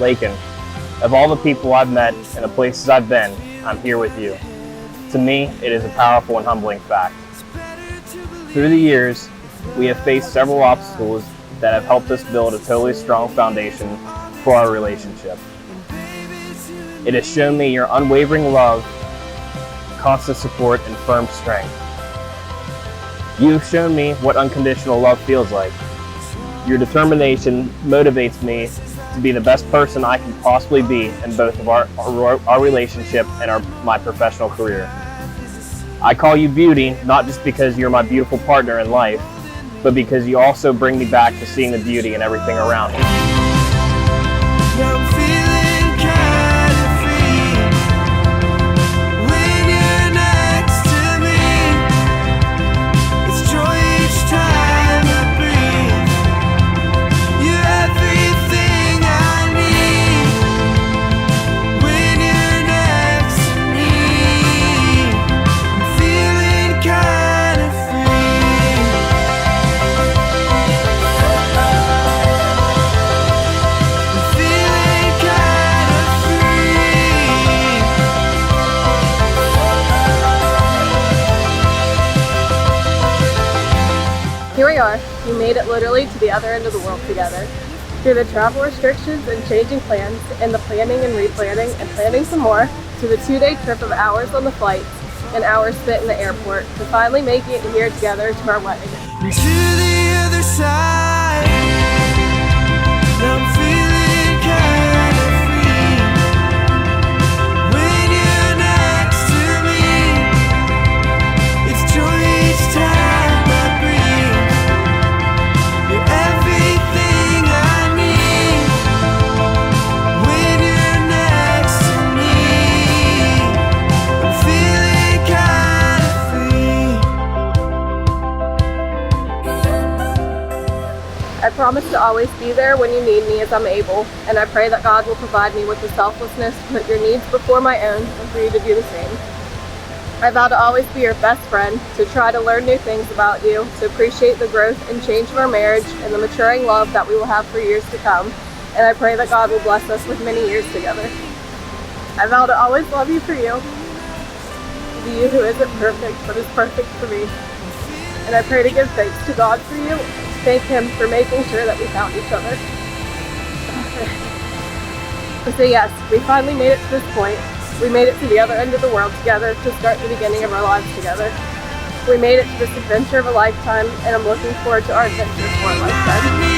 Laken, of all the people I've met and the places I've been, I'm here with you. To me, it is a powerful and humbling fact. Through the years, we have faced several obstacles that have helped us build a totally strong foundation for our relationship. It has shown me your unwavering love, constant support, and firm strength. You have shown me what unconditional love feels like. Your determination motivates me to be the best person I can possibly be in both of our relationship and my professional career. I call you beauty, not just because you're my beautiful partner in life, but because you also bring me back to seeing the beauty in everything around me. Here we are. We made it literally to the other end of the world together. Through the travel restrictions and changing plans, and the planning and replanning and planning some more, to the 2-day trip of hours on the flights and hours spent in the airport, to finally making it here together to our wedding. To the other side, I'm feeling kind of free. When you're next to me, it's joy each time I breathe. You're everything I need. When you're next to me, I'm feeling kind of free. I promise to always be there when you need me as I'm able, and I pray that God will provide me with the selflessness to put your needs before my own and for you to do the same. I vow to always be your best friend, to try to learn new things about you, to appreciate the growth and change of our marriage and the maturing love that we will have for years to come, and I pray that God will bless us with many years together. I vow to always love you for you, the you who isn't perfect but is perfect for me, and I pray to give thanks to God for you, thank Him for making sure that we found each other. So yes, we finally made it to this point. We made it to the other end of the world together to start the beginning of our lives together. We made it to this adventure of a lifetime, and I'm looking forward to our adventure for a lifetime.